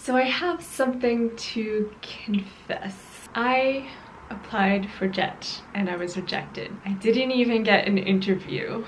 So I have something to confess. I applied for JET and I was rejected. I didn't even get an interview.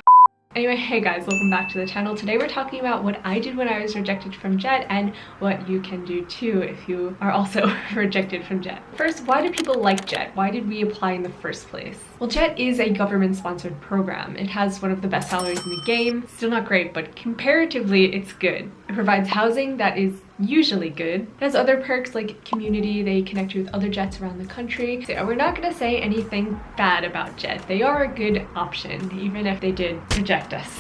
Anyway, hey guys, welcome back to the channel. Today we're talking about what I did when I was rejected from JET and what you can do too if you are also rejected from JET. First, why do people like JET? Why did we apply in the first place? Well, JET is a government-sponsored program. It has one of the best salaries in the game. Still not great, but comparatively it's good. It provides housing that is usually good. It has other perks like community, they connect you with other JETs around the country. So we're not gonna say anything bad about JET. They are a good option, even if they did reject us.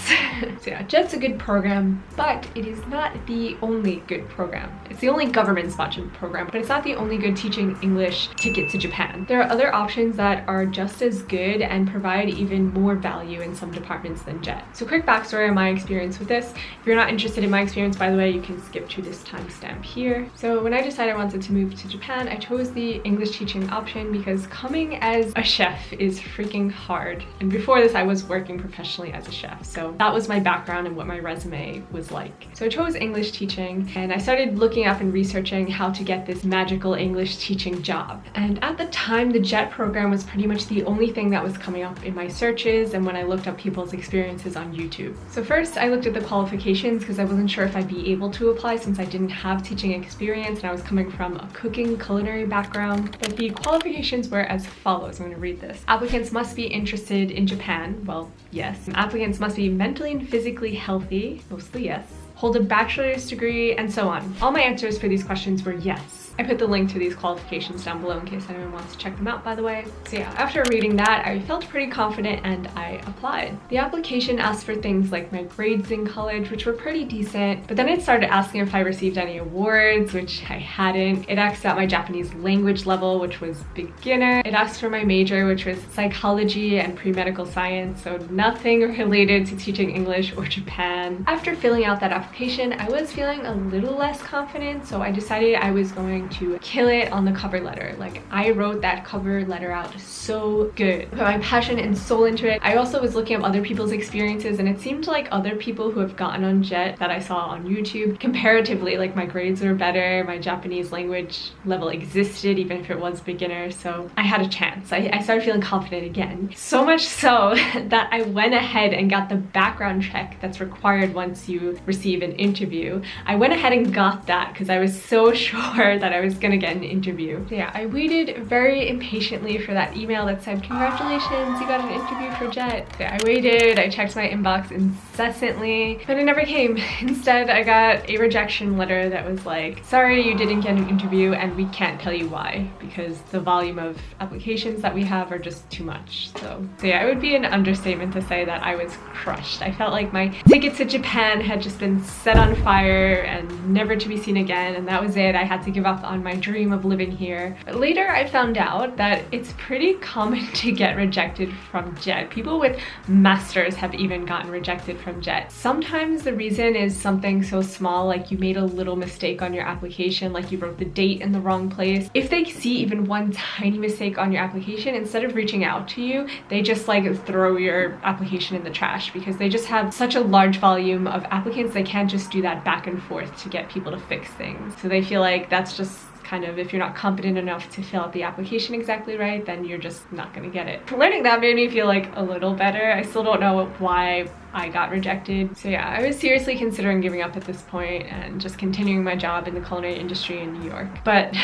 So yeah, JET's a good program, but it is not the only good program. It's the only government-sponsored program, but it's not the only good teaching English ticket to Japan. There are other options that are just as good and provide even more value in some departments than JET. So quick backstory on my experience with this. If you're not interested in my experience, by the way, you can skip to this timestamp here. So when I decided I wanted to move to Japan, I chose the English teaching option because coming as a chef is freaking hard. And before this, I was working professionally as a chef. So that was my background and what my resume was like. So I chose English teaching and I started looking up and researching how to get this magical English teaching job. And at the time, the JET program was pretty much the only thing that was coming up in my searches and when I looked up people's experiences on YouTube. So first, I looked at the qualifications because I wasn't sure if I'd be able to apply since I didn't have teaching experience and I was coming from a cooking culinary background. But the qualifications were as follows. I'm going to read this. Applicants must be interested in Japan. Well, yes. Applicants must be mentally and physically healthy. Mostly yes. Hold a bachelor's degree, and so on. All my answers for these questions were yes. I put the link to these qualifications down below in case anyone wants to check them out, by the way. So yeah, after reading that, I felt pretty confident and I applied. The application asked for things like my grades in college, which were pretty decent, but then it started asking if I received any awards, which I hadn't. It asked about my Japanese language level, which was beginner. It asked for my major, which was psychology and pre-medical science, so nothing related to teaching English or Japan. After filling out that application, I was feeling a little less confident, so I decided I was going to kill it on the cover letter. Like, I wrote that cover letter out so good. Put my passion and soul into it. I also was looking up other people's experiences and it seemed like other people who have gotten on JET that I saw on YouTube, comparatively, like my grades were better, my Japanese language level existed even if it was beginner, so I had a chance. I started feeling confident again. So much so that I went ahead and got the background check that's required once you receive an interview. I went ahead and got that because I was so sure that I was gonna get an interview. So yeah, I waited very impatiently for that email that said, congratulations, you got an interview for JET. So I waited, I checked my inbox incessantly, but it never came. Instead, I got a rejection letter that was like, sorry, you didn't get an interview and we can't tell you why because the volume of applications that we have are just too much. So yeah, it would be an understatement to say that I was crushed. I felt like my ticket to Japan had just been set on fire and never to be seen again, and that was it. I had to give up on my dream of living here. But later I found out that it's pretty common to get rejected from JET. People with masters have even gotten rejected from JET. Sometimes the reason is something so small, like you made a little mistake on your application, like you wrote the date in the wrong place. If they see even one tiny mistake on your application, instead of reaching out to you, they just like throw your application in the trash because they just have such a large volume of applicants, they can't just do that back and forth to get people to fix things. So they feel like that's just kind of, if you're not competent enough to fill out the application exactly right, then you're just not gonna get it. Learning that made me feel like a little better. I still don't know why I got rejected. So yeah, I was seriously considering giving up at this point and just continuing my job in the culinary industry in New York. But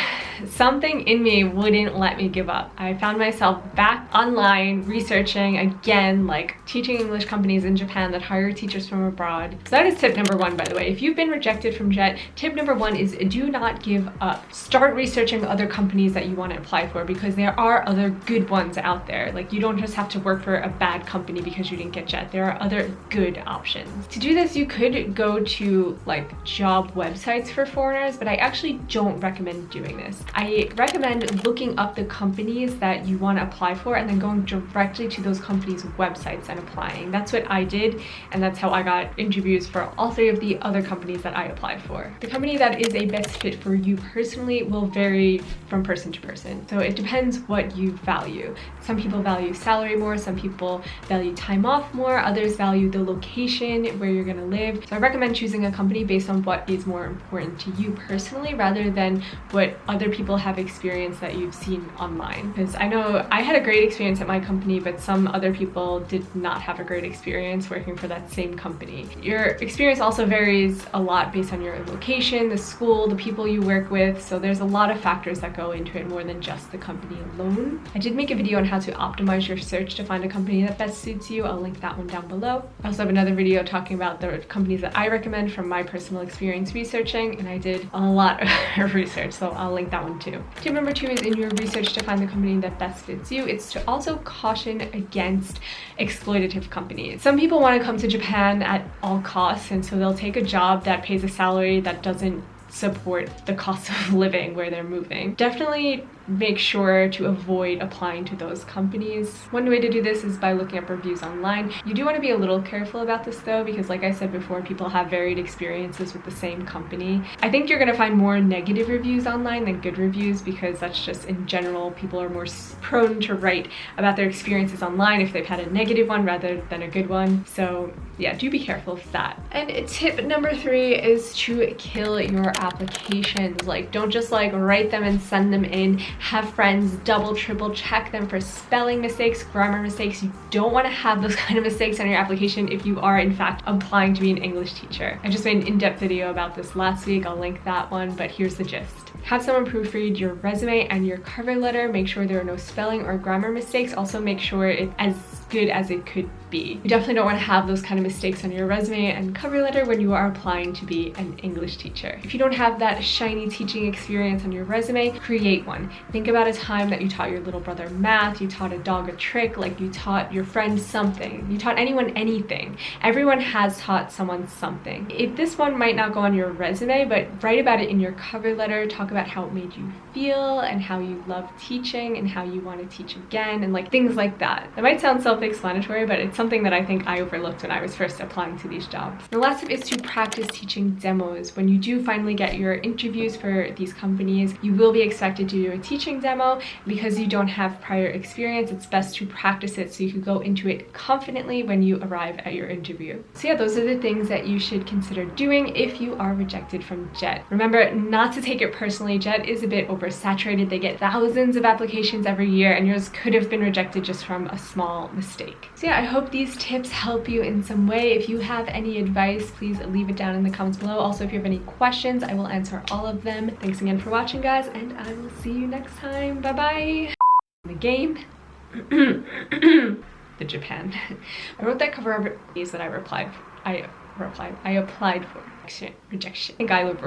something in me wouldn't let me give up. I found myself back online researching again, like teaching English companies in Japan that hire teachers from abroad. So that is tip number one, by the way. If you've been rejected from JET, tip number one is do not give up. Start researching other companies that you want to apply for because there are other good ones out there. Like, you don't just have to work for a bad company because you didn't get JET. There are other good options. To do this, you could go to like job websites for foreigners, but I actually don't recommend doing this. I recommend looking up the companies that you want to apply for and then going directly to those companies' websites and applying. That's what I did, and that's how I got interviews for all three of the other companies that I applied for. The company that is a best fit for you personally will vary from person to person. So it depends what you value. Some people value salary more, some people value time off more, others value the location where you're gonna live. So I recommend choosing a company based on what is more important to you personally rather than what other people have experienced that you've seen online. Because I know I had a great experience at my company, but some other people did not have a great experience working for that same company. Your experience also varies a lot based on your location, the school, the people you work with. So there's a lot of factors that go into it more than just the company alone. I did make a video on how to optimize your search to find a company that best suits you. I'll link that one down below. I also have another video talking about the companies that I recommend from my personal experience researching, and I did a lot of research, so I'll link that one too. Tip number 2 is in your research to find the company that best fits you. It's to also caution against exploitative companies. Some people want to come to Japan at all costs, and so they'll take a job that pays a salary that doesn't support the cost of living where they're moving. Definitely make sure to avoid applying to those companies. One way to do this is by looking up reviews online. You do want to be a little careful about this though, because like I said before, people have varied experiences with the same company. I think you're going to find more negative reviews online than good reviews, because that's just in general, people are more prone to write about their experiences online if they've had a negative one rather than a good one. So yeah, do be careful of that. And tip number 3 is to kill your applications. Like, don't just like write them and send them in. Have friends double, triple check them for spelling mistakes, grammar mistakes. You don't want to have those kind of mistakes on your application if you are in fact applying to be an English teacher. I just made an in-depth video about this last week. I'll link that one, but here's the gist. Have someone proofread your resume and your cover letter. Make sure there are no spelling or grammar mistakes. Also make sure it's as good as it could be. You definitely don't want to have those kind of mistakes on your resume and cover letter when you are applying to be an English teacher. If you don't have that shiny teaching experience on your resume, create one. Think about a time that you taught your little brother math, you taught a dog a trick, like you taught your friend something, you taught anyone anything. Everyone has taught someone something. If this one might not go on your resume, but write about it in your cover letter. Talk about how it made you feel and how you love teaching and how you want to teach again and like things like that. That might sound self-explanatory, but it's something that I think I overlooked when I was first applying to these jobs. The last tip is to practice teaching demos. When you do finally get your interviews for these companies, you will be expected to do a teaching demo. Because you don't have prior experience, it's best to practice it so you can go into it confidently when you arrive at your interview. So yeah, those are the things that you should consider doing if you are rejected from JET. Remember not to take it personally. JET is a bit oversaturated. They get thousands of applications every year, and yours could have been rejected just from a small mistake. So yeah, I hope these tips help you in some way. If you have any advice, please leave it down in the comments below. Also, if you have any questions, I will answer all of them. Thanks again for watching, guys, and I will see you next time. Bye bye. The game. The Japan. I wrote that cover of these that I applied for. Rejection. I think I look